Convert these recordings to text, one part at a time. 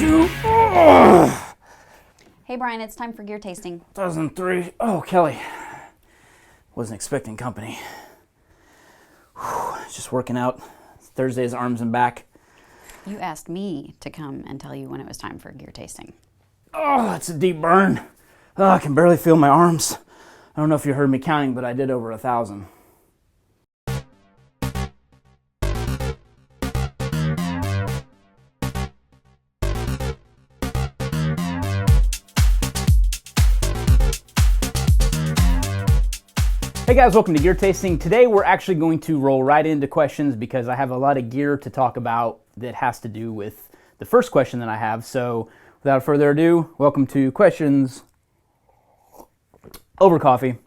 2. Oh. Hey Brian, it's time for gear tasting. 2003. Oh, Kelly. Wasn't expecting company. Whew. Just working out. Thursday's arms and back. You asked me to come and tell you when it was time for gear tasting. Oh, that's a deep burn. Oh, I can barely feel my arms. I don't know if you heard me counting, but I did over 1,000. Hey guys, welcome to Gear Tasting. Today we're actually going to roll right into questions because I have a lot of gear to talk about that has to do with the first question that I have. So without further ado, welcome to Questions Over Coffee,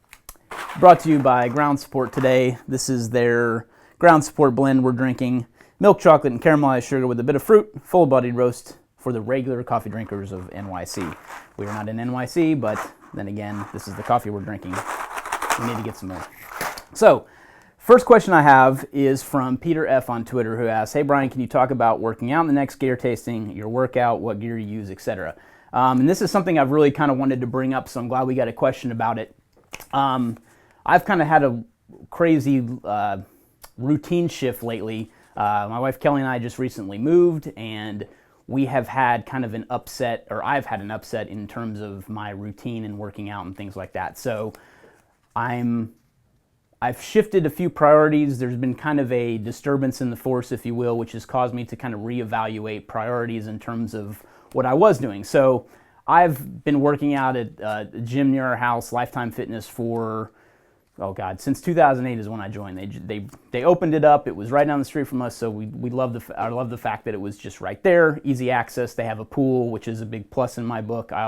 brought to you by Ground Support today. This is their Ground Support blend. We're drinking milk chocolate and caramelized sugar with a bit of fruit, full-bodied roast for the regular coffee drinkers of NYC. We are not in NYC, but then again, this is the coffee we're drinking. We need to get some more. So, first question I have is from Peter F. on Twitter, who asks, "Hey Brian, can you talk about working out in the next gear tasting, your workout, what gear you use, etc." And this is something I've really kind of wanted to bring up, so I'm glad we got a question about it. I've kind of had a crazy routine shift lately. My wife Kelly and I just recently moved, and we have had kind of an upset, or I've had an upset in terms of my routine and working out and things like that. So I've shifted a few priorities. There's been kind of a disturbance in the force, if you will, which has caused me to kind of reevaluate priorities in terms of what I was doing. So I've been working out at a gym near our house, Lifetime Fitness, for, oh God, since 2008 is when I joined. They opened it up. It was right down the street from us, so I love the fact that it was just right there, easy access. They have a pool, which is a big plus in my book. I've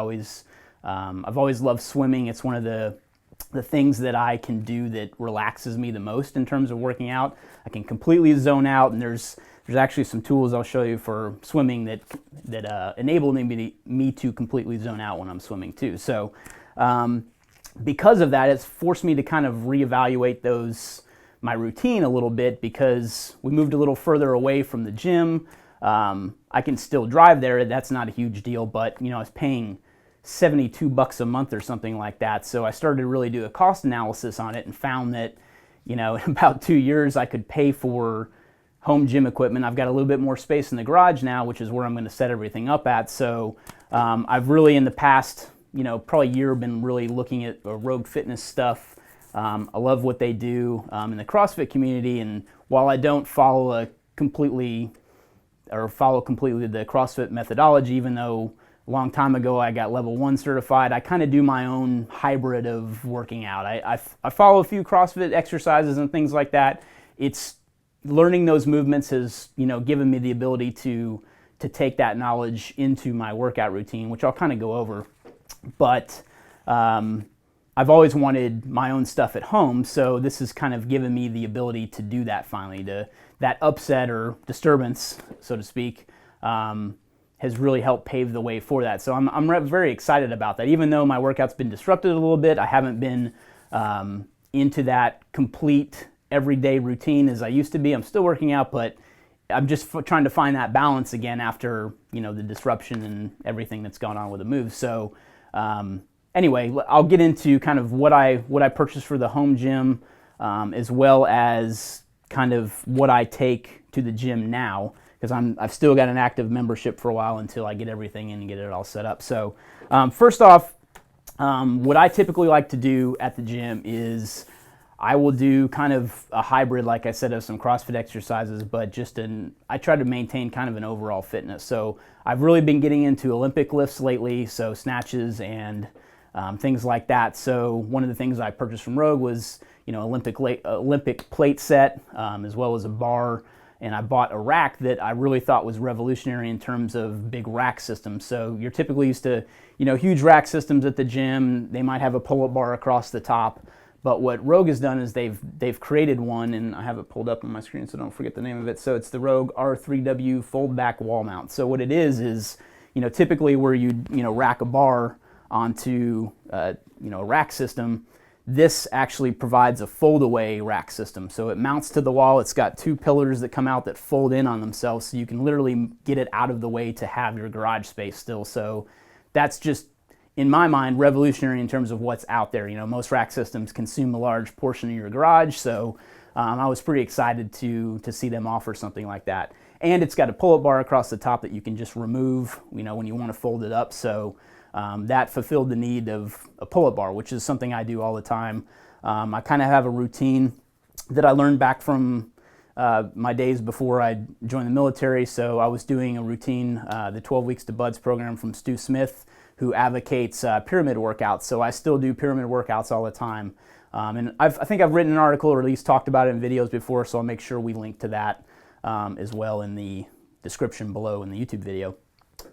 always loved swimming. It's one of the things that I can do that relaxes me the most in terms of working out. I can completely zone out, and there's actually some tools I'll show you for swimming that enable me to completely zone out when I'm swimming too. So because of that, it's forced me to kind of reevaluate my routine a little bit, because we moved a little further away from the gym. I can still drive there. That's not a huge deal, but I was paying $72 a month or something like that. So I started to really do a cost analysis on it and found that, in about 2 years, I could pay for home gym equipment. I've got a little bit more space in the garage now, which is where I'm going to set everything up at. So I've really, in the past, probably year, been really looking at Rogue Fitness stuff. I love what they do in the CrossFit community. And while I don't follow completely the CrossFit methodology, even though a long time ago I got level 1 certified, I kind of do my own hybrid of working out. I follow a few CrossFit exercises and things like that. It's learning those movements has given me the ability to take that knowledge into my workout routine, which I'll kind of go over. But I've always wanted my own stuff at home, so this has kind of given me the ability to do that finally. That upset or disturbance, so to speak, has really helped pave the way for that. So I'm very excited about that. Even though my workout's been disrupted a little bit, I haven't been into that complete everyday routine as I used to be. I'm still working out, but I'm just trying to find that balance again after the disruption and everything that's gone on with the move. So anyway, I'll get into kind of what I purchased for the home gym, as well as kind of what I take to the gym now, because I've still got an active membership for a while until I get everything in and get it all set up. So first off, what I typically like to do at the gym is I will do kind of a hybrid, like I said, of some CrossFit exercises, but I try to maintain kind of an overall fitness. So I've really been getting into Olympic lifts lately, so snatches and things like that. So one of the things I purchased from Rogue was Olympic plate set, as well as a bar. And I bought a rack that I really thought was revolutionary in terms of big rack systems. So you're typically used to, huge rack systems at the gym. They might have a pull-up bar across the top. But what Rogue has done is they've created one, and I have it pulled up on my screen so don't forget the name of it. So it's the Rogue R3W fold back wall mount. So what it is typically where you rack a bar onto a rack system, this actually provides a fold-away rack system. So it mounts to the wall. It's got 2 pillars that come out that fold in on themselves, so you can literally get it out of the way to have your garage space still. So that's just, in my mind, revolutionary in terms of what's out there. You know, most rack systems consume a large portion of your garage, so I was pretty excited to see them offer something like that. And it's got a pull-up bar across the top that you can just remove, you know, when you want to fold it up. So that fulfilled the need of a pull-up bar, which is something I do all the time. I kind of have a routine that I learned back from my days before I joined the military. So I was doing a routine, the 12 Weeks to Buds program from Stu Smith, who advocates pyramid workouts. So I still do pyramid workouts all the time. And I think I've written an article or at least talked about it in videos before, so I'll make sure we link to that as well in the description below in the YouTube video.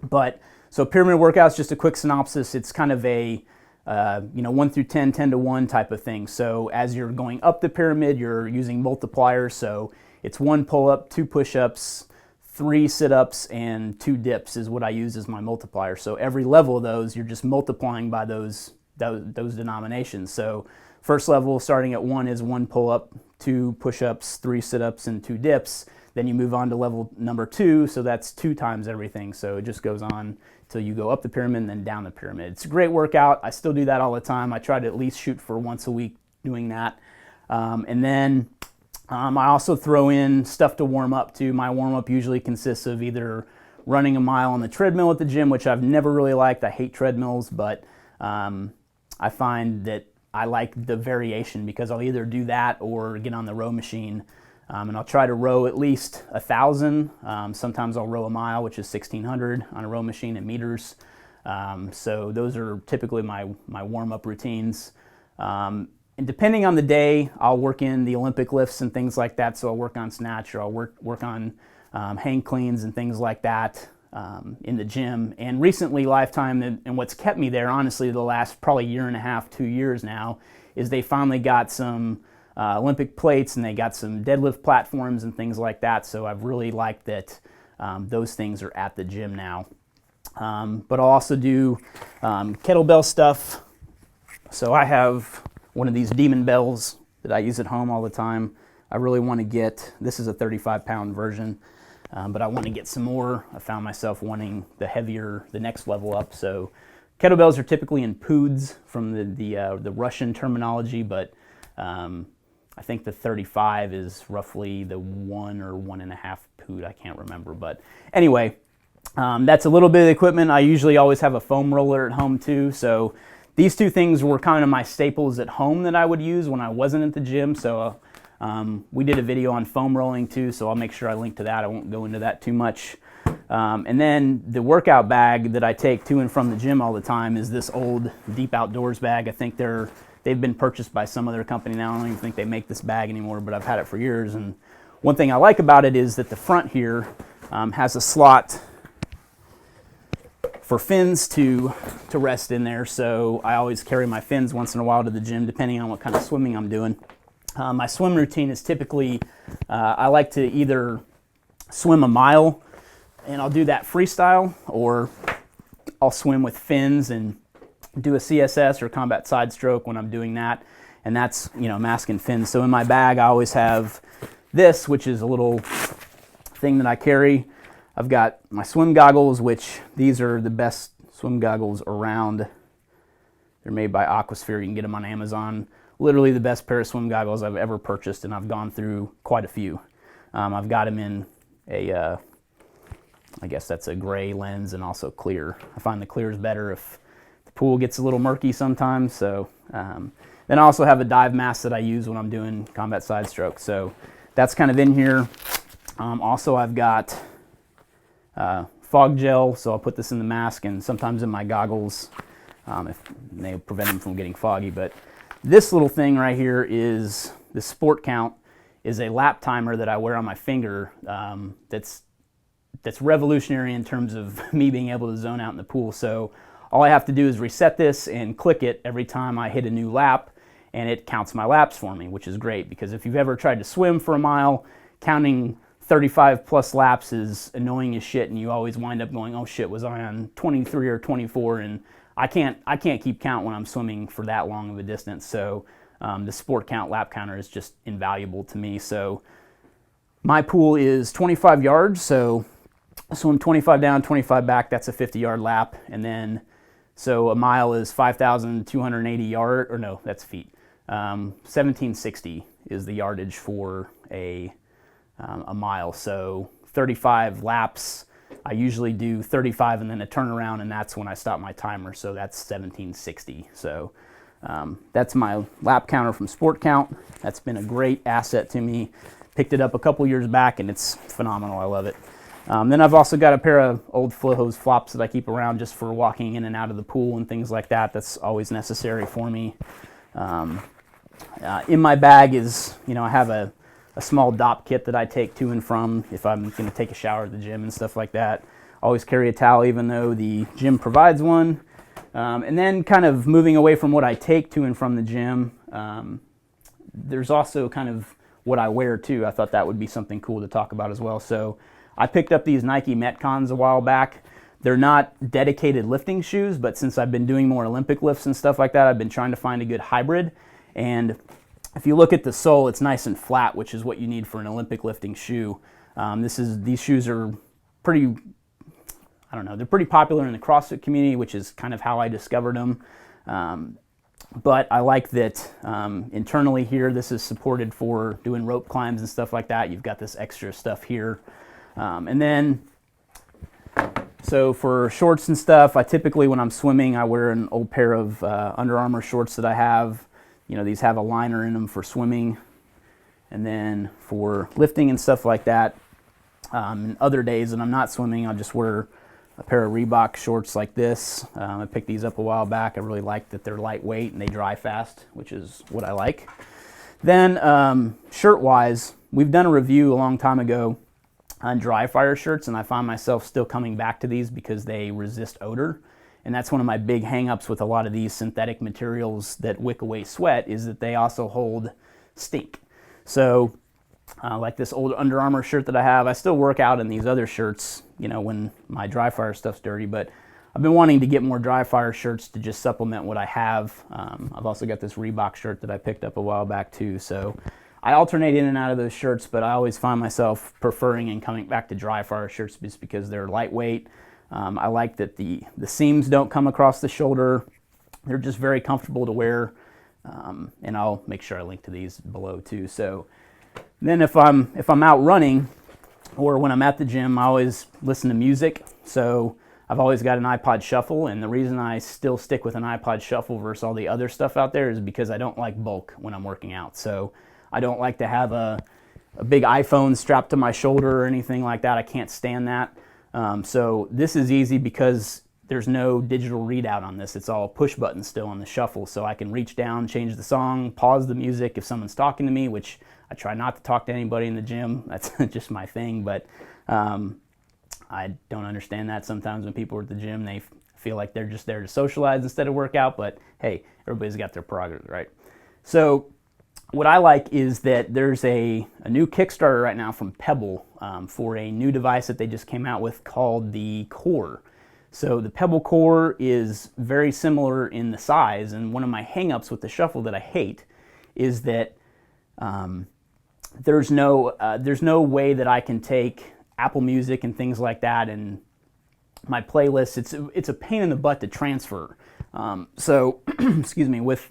But so pyramid workouts, just a quick synopsis, it's kind of a 1 through 10, 10 to 1 type of thing. So as you're going up the pyramid, you're using multipliers. So it's 1 pull-up, 2 push-ups, 3 sit-ups, and 2 dips is what I use as my multiplier. So every level of those, you're just multiplying by those denominations. So first level, starting at 1, is 1 pull-up, 2 push-ups, 3 sit-ups, and 2 dips. Then you move on to level number 2, so that's 2 times everything. So it just goes on till you go up the pyramid and then down the pyramid. It's a great workout. I still do that all the time. I try to at least shoot for once a week doing that. And then I also throw in stuff to warm up too. My warm-up usually consists of either running a mile on the treadmill at the gym, which I've never really liked. I hate treadmills, but I find that I like the variation because I'll either do that or get on the row machine. And I'll try to row at least 1,000. Sometimes I'll row a mile, which is 1,600 on a row machine in meters. So those are typically my warm-up routines. And depending on the day, I'll work in the Olympic lifts and things like that. So I'll work on snatch, or I'll work on hang cleans and things like that in the gym. And recently, Lifetime, and what's kept me there, honestly, the last probably 1.5 to 2 years now, is they finally got some Olympic plates, and they got some deadlift platforms and things like that. So I've really liked that those things are at the gym now. But I'll also do kettlebell stuff. So I have one of these demon bells that I use at home all the time. I really want to get, this is a 35-pound version, but I want to get some more. I found myself wanting the heavier, the next level up. So kettlebells are typically in poods from the Russian terminology, but I think the 35 is roughly the 1 or 1.5 pood. I can't remember, but anyway, that's a little bit of equipment. I usually always have a foam roller at home too. So these 2 things were kind of my staples at home that I would use when I wasn't at the gym. So we did a video on foam rolling too, so I'll make sure I link to that. I won't go into that too much. And then the workout bag that I take to and from the gym all the time is this old Deep Outdoors bag. I think they've been purchased by some other company now. I don't even think they make this bag anymore, but I've had it for years. And one thing I like about it is that the front here has a slot for fins to rest in there. So I always carry my fins once in a while to the gym, depending on what kind of swimming I'm doing. My swim routine is typically, I like to either swim a mile, and I'll do that freestyle, or I'll swim with fins and do a CSS or combat side stroke when I'm doing that, and that's, mask and fins. So in my bag, I always have this, which is a little thing that I carry. I've got my swim goggles, which these are the best swim goggles around. They're made by Aquasphere. You can get them on Amazon. Literally the best pair of swim goggles I've ever purchased, and I've gone through quite a few. I've got them in a, I guess that's a gray lens, and also clear. I find the clear is better if pool gets a little murky sometimes. So then I also have a dive mask that I use when I'm doing combat side stroke. So that's kind of in here. Also, I've got fog gel, so I'll put this in the mask and sometimes in my goggles if they prevent them from getting foggy. But this little thing right here is the Sport Count, is a lap timer that I wear on my finger. That's revolutionary in terms of me being able to zone out in the pool. So all I have to do is reset this and click it every time I hit a new lap, and it counts my laps for me, which is great, because if you've ever tried to swim for a mile, counting 35 plus laps is annoying as shit, and you always wind up going, oh shit, was I on 23 or 24? And I can't keep count when I'm swimming for that long of a distance. So the sport count lap counter is just invaluable to me. So my pool is 25 yards. So I swim 25 down, 25 back. That's a 50-yard lap. And then, so a mile is 5,280 yards, or no, that's feet. 1760 is the yardage for a mile. So 35 laps. I usually do 35 and then a turnaround, and that's when I stop my timer. So that's 1760. So that's my lap counter from Sport Count. That's been a great asset to me. Picked it up a couple years back, and it's phenomenal. I love it. Then I've also got a pair of old flow hose flops that I keep around just for walking in and out of the pool and things like that. That's always necessary for me. In my bag is, I have a small DOP kit that I take to and from if I'm going to take a shower at the gym and stuff like that. Always carry a towel even though the gym provides one. And then kind of moving away from what I take to and from the gym, there's also kind of what I wear too. I thought that would be something cool to talk about as well. So I picked up these Nike Metcons a while back. They're not dedicated lifting shoes, but since I've been doing more Olympic lifts and stuff like that, I've been trying to find a good hybrid. And if you look at the sole, it's nice and flat, which is what you need for an Olympic lifting shoe. These shoes are pretty, they're pretty popular in the CrossFit community, which is kind of how I discovered them. But I like that internally here, this is supported for doing rope climbs and stuff like that. You've got this extra stuff here. And then, so for shorts and stuff, I typically, when I'm swimming, I wear an old pair of Under Armour shorts that I have. These have a liner in them for swimming. And then for lifting and stuff like that, and other days that I'm not swimming, I'll just wear a pair of Reebok shorts like this. I picked these up a while back. I really like that they're lightweight and they dry fast, which is what I like. Then shirt-wise, we've done a review a long time ago on dry fire shirts, and I find myself still coming back to these because they resist odor. And that's one of my big hang-ups with a lot of these synthetic materials that wick away sweat, is that they also hold stink. So like this old Under Armour shirt that I have, I still work out in these other shirts, when my dry fire stuff's dirty, but I've been wanting to get more dry fire shirts to just supplement what I have. I've also got this Reebok shirt that I picked up a while back too. So I alternate in and out of those shirts, but I always find myself preferring and coming back to dry fire shirts just because they're lightweight. I like that the seams don't come across the shoulder. They're just very comfortable to wear. And I'll make sure I link to these below too. So then if I'm out running or when I'm at the gym, I always listen to music. So I've always got an iPod Shuffle, and the reason I still stick with an iPod Shuffle versus all the other stuff out there is because I don't like bulk when I'm working out. So I don't like to have a big iPhone strapped to my shoulder or anything like that. I can't stand that. So this is easy because there's no digital readout on this. It's all push button still on the Shuffle. So I can reach down, change the song, pause the music if someone's talking to me, which I try not to talk to anybody in the gym. That's just my thing. But I don't understand that sometimes when people are at the gym. They feel like they're just there to socialize instead of work out. But hey, everybody's got their prerogative, right? So what I like is that there's a new Kickstarter right now from Pebble for a new device that they just came out with called the Core. So the Pebble Core is very similar in the size, and one of my hangups with the Shuffle that I hate is that there's no way that I can take Apple Music and things like that and my playlists. It's a pain in the butt to transfer. So excuse me, with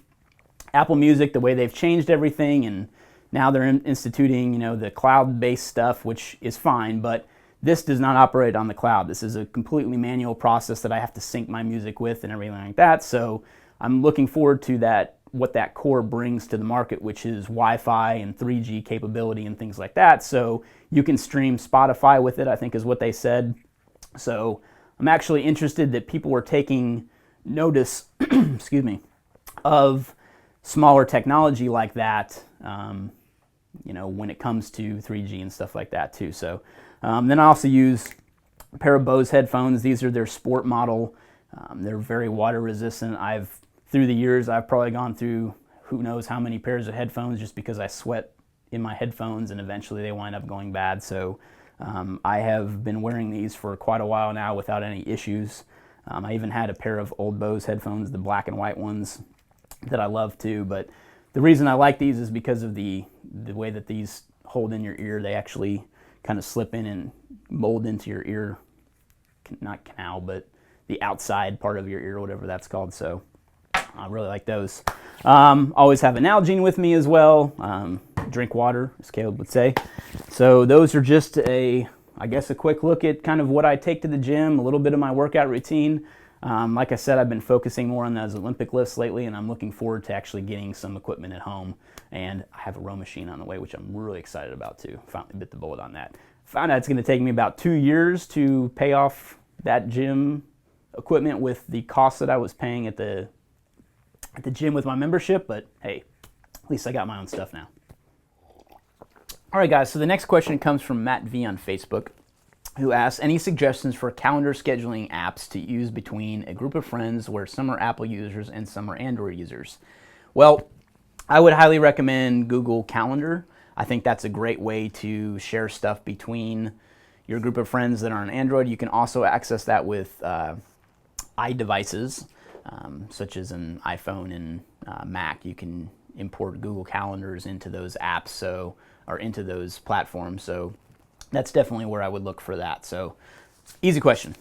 Apple Music, the way they've changed everything, and now they're instituting, the cloud-based stuff, which is fine, but this does not operate on the cloud. This is a completely manual process that I have to sync my music with and everything like that. So I'm looking forward to that, what that Core brings to the market, which is Wi-Fi and 3G capability and things like that. So you can stream Spotify with it, I think is what they said. So I'm actually interested that people are taking notice, excuse me, of smaller technology like that, when it comes to 3G and stuff like that too. So then I also use a pair of Bose headphones. These are their sport model. They're very water resistant. Through the years, I've probably gone through who knows how many pairs of headphones just because I sweat in my headphones and eventually they wind up going bad. So I have been wearing these for quite a while now without any issues. I even had a pair of old Bose headphones, the black and white ones, that I love too. But the reason I like these is because of the way that these hold in your ear. They actually kind of slip in and mold into your ear, not canal, but the outside part of your ear, whatever that's called. So I really like those. Always have an Nalgene with me as well. Drink water, as Caleb would say. So those are just I guess a quick look at kind of what I take to the gym, a little bit of my workout routine. Like I said, I've been focusing more on those Olympic lifts lately, and I'm looking forward to actually getting some equipment at home. And I have a row machine on the way, which I'm really excited about too. Finally bit the bullet on that. Found out it's going to take me about 2 years to pay off that gym equipment with the cost that I was paying at the gym with my membership, but hey, at least I got my own stuff now. All right, guys, so the next question comes from Matt V on Facebook, who asks, any suggestions for calendar scheduling apps to use between a group of friends where some are Apple users and some are Android users? Well, I would highly recommend Google Calendar. I think that's a great way to share stuff between your group of friends that are on Android. You can also access that with iDevices, such as an iPhone and Mac. You can import Google Calendars into those apps, or into those platforms. So that's definitely where I would look for that. So easy question.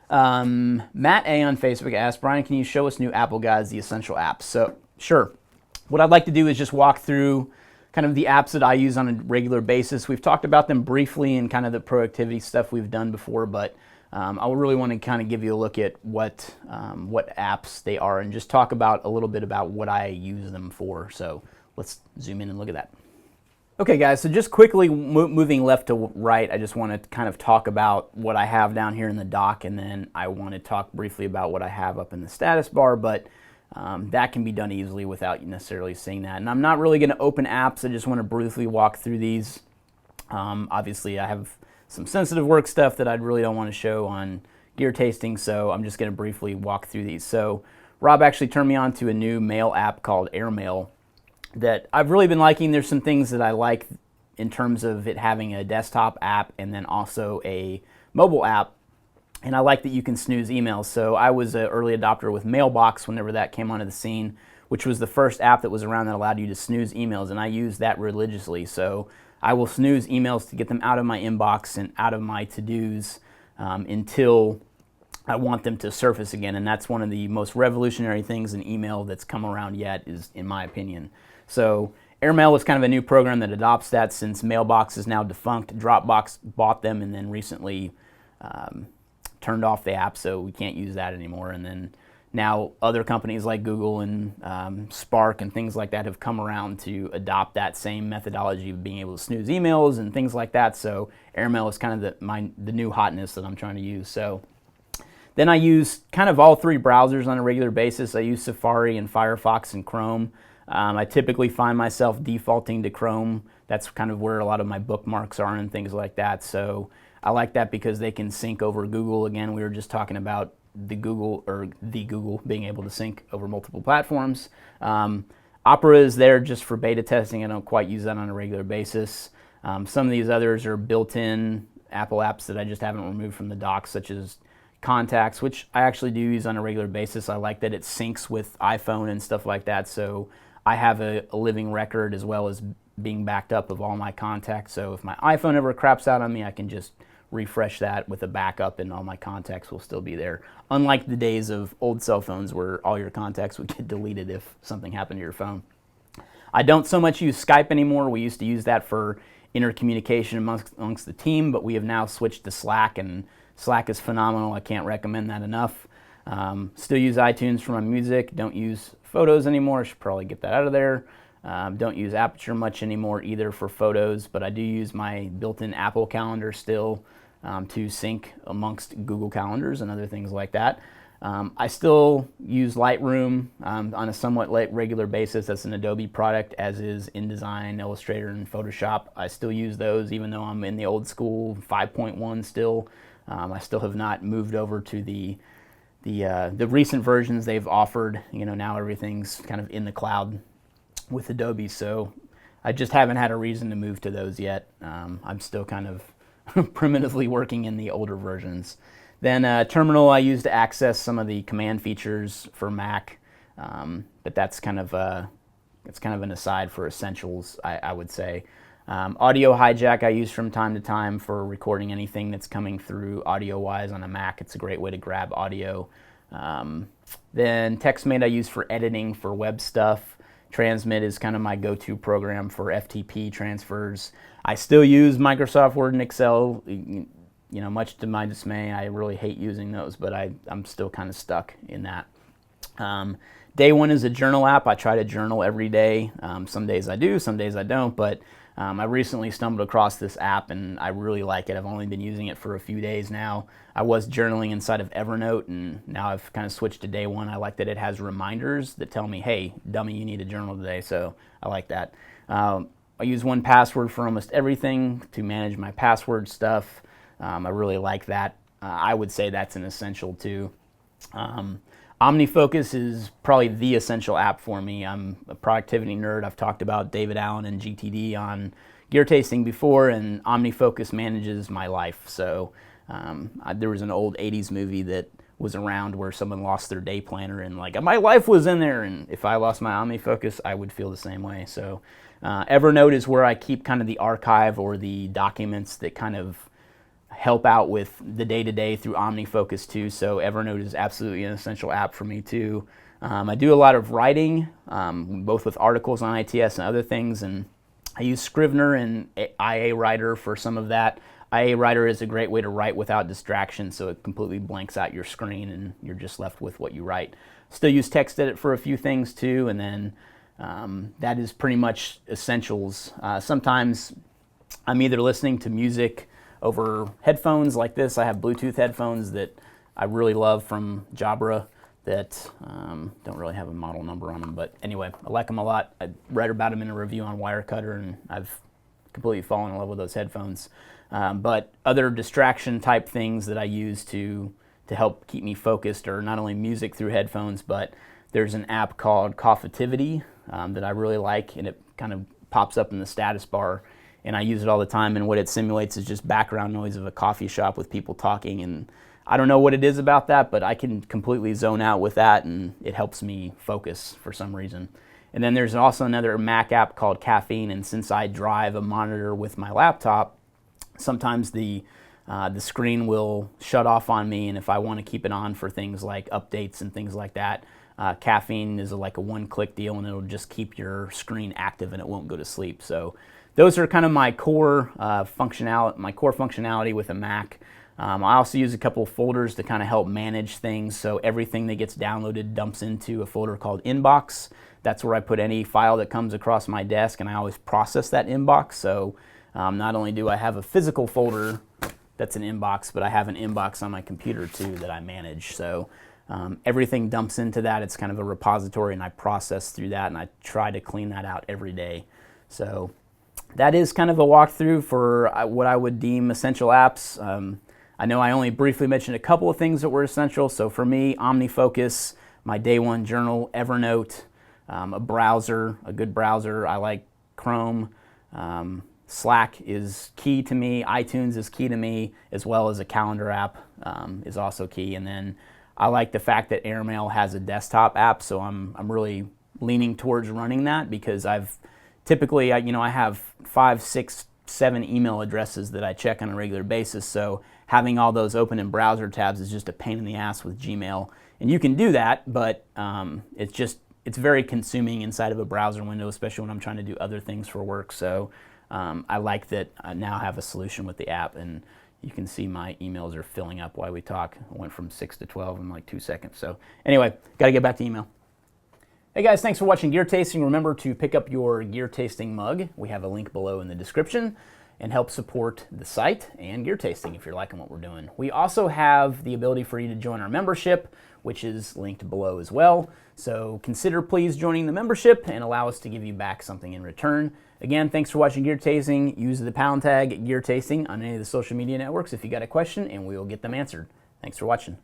Matt A on Facebook asked, Brian, can you show us new Apple guys, the essential apps? So sure. What I'd like to do is just walk through kind of the apps that I use on a regular basis. We've talked about them briefly in kind of the productivity stuff we've done before, but I really want to kind of give you a look at what apps they are and just talk about a little bit about what I use them for. So let's zoom in and look at that. Okay, guys, so just quickly moving left to right, I just want to kind of talk about what I have down here in the dock, and then I want to talk briefly about what I have up in the status bar, but that can be done easily without you necessarily seeing that. And I'm not really going to open apps. I just want to briefly walk through these. Obviously, I have some sensitive work stuff that I really don't want to show on gear tasting, so I'm just going to briefly walk through these. So Rob actually turned me on to a new mail app called Airmail that I've really been liking. There's some things that I like in terms of it having a desktop app and then also a mobile app. And I like that you can snooze emails. So I was an early adopter with Mailbox whenever that came onto the scene, which was the first app that was around that allowed you to snooze emails, and I use that religiously. So I will snooze emails to get them out of my inbox and out of my to-dos until I want them to surface again. And that's one of the most revolutionary things in email that's come around yet, is in my opinion. So Airmail is kind of a new program that adopts that, since Mailbox is now defunct. Dropbox bought them and then recently turned off the app, so we can't use that anymore. And then now other companies like Google and Spark and things like that have come around to adopt that same methodology of being able to snooze emails and things like that. So Airmail is kind of the new hotness that I'm trying to use. So then I use kind of all three browsers on a regular basis. I use Safari and Firefox and Chrome. I typically find myself defaulting to Chrome. That's kind of where a lot of my bookmarks are and things like that. So I like that because they can sync over Google. Again, we were just talking about the Google being able to sync over multiple platforms. Opera is there just for beta testing. I don't quite use that on a regular basis. Some of these others are built-in Apple apps that I just haven't removed from the dock, such as Contacts, which I actually do use on a regular basis. I like that it syncs with iPhone and stuff like that. So I have a living record as well as being backed up of all my contacts. So if my iPhone ever craps out on me, I can just refresh that with a backup and all my contacts will still be there. Unlike the days of old cell phones where all your contacts would get deleted if something happened to your phone. I don't so much use Skype anymore. We used to use that for intercommunication amongst the team, but we have now switched to Slack, and Slack is phenomenal. I can't recommend that enough. Still use iTunes for my music. Don't use Photos anymore. I should probably get that out of there. Don't use Aperture much anymore either for photos, but I do use my built-in Apple Calendar still to sync amongst Google Calendars and other things like that. I still use Lightroom on a somewhat regular basis. That's an Adobe product, as is InDesign, Illustrator, and Photoshop. I still use those even though I'm in the old school 5.1 still. I still have not moved over to the recent versions they've offered. You know, now everything's kind of in the cloud with Adobe, so I just haven't had a reason to move to those yet. I'm still kind of primitively working in the older versions. Then terminal I use to access some of the command features for Mac, but that's kind of an aside for essentials, I would say. Audio hijack I use from time to time for recording anything that's coming through audio-wise on a Mac. It's a great way to grab audio. Then TextMate I use for editing for web stuff. Transmit is kind of my go-to program for FTP transfers. I still use Microsoft Word and Excel. You know, much to my dismay, I really hate using those, but I'm still kind of stuck in that. Day one is a journal app. I try to journal every day. Some days I do, some days I don't, but I recently stumbled across this app and I really like it. I've only been using it for a few days now. I was journaling inside of Evernote and now I've kind of switched to day one. I like that it has reminders that tell me, hey, dummy, you need to journal today, so I like that. I use 1Password for almost everything to manage my password stuff. I really like that. I would say that's an essential too. Omnifocus is probably the essential app for me. I'm a productivity nerd. I've talked about David Allen and GTD on gear tasting before, and Omnifocus manages my life. So there was an old 80s movie that was around where someone lost their day planner and like my life was in there, and if I lost my Omnifocus, I would feel the same way. So Evernote is where I keep kind of the archive or the documents that kind of help out with the day-to-day through OmniFocus too, so Evernote is absolutely an essential app for me too. I do a lot of writing, both with articles on ITS and other things, and I use Scrivener and IA Writer for some of that. IA Writer is a great way to write without distraction, so it completely blanks out your screen and you're just left with what you write. Still use TextEdit for a few things too, and then that is pretty much essentials. Sometimes I'm either listening to music over headphones like this. I have Bluetooth headphones that I really love from Jabra that don't really have a model number on them, but anyway, I like them a lot. I read about them in a review on Wirecutter and I've completely fallen in love with those headphones. But other distraction type things that I use to help keep me focused are not only music through headphones, but there's an app called Tivity that I really like, and it kind of pops up in the status bar, and I use it all the time, and what it simulates is just background noise of a coffee shop with people talking, and I don't know what it is about that, but I can completely zone out with that, and it helps me focus for some reason. And then there's also another Mac app called Caffeine, and since I drive a monitor with my laptop, sometimes the screen will shut off on me, and if I want to keep it on for things like updates and things like that, Caffeine is like a one-click deal, and it'll just keep your screen active and it won't go to sleep. So those are kind of my core functionality with a Mac. I also use a couple of folders to kind of help manage things. So everything that gets downloaded dumps into a folder called Inbox. That's where I put any file that comes across my desk, and I always process that inbox. So not only do I have a physical folder that's an inbox, but I have an inbox on my computer too that I manage. So everything dumps into that. It's kind of a repository, and I process through that, and I try to clean that out every day. So that is kind of a walkthrough for what I would deem essential apps. I know I only briefly mentioned a couple of things that were essential. So for me, OmniFocus, my day one journal, Evernote, a browser, a good browser. I like Chrome. Slack is key to me. iTunes is key to me, as well as a calendar app is also key. And then I like the fact that Airmail has a desktop app, so I'm really leaning towards running that because I've typically, I have 5, 6, 7 email addresses that I check on a regular basis, so having all those open in browser tabs is just a pain in the ass with Gmail. And you can do that, but it's very consuming inside of a browser window, especially when I'm trying to do other things for work. So I like that I now have a solution with the app, and you can see my emails are filling up while we talk. I went from 6 to 12 in like 2 seconds. So anyway, got to get back to email. Hey guys, thanks for watching Gear Tasting. Remember to pick up your Gear Tasting mug. We have a link below in the description, and help support the site and Gear Tasting if you're liking what we're doing. We also have the ability for you to join our membership, which is linked below as well. So consider please joining the membership and allow us to give you back something in return. Again, thanks for watching Gear Tasting. Use the pound tag Gear Tasting on any of the social media networks if you got a question, and we will get them answered. Thanks for watching.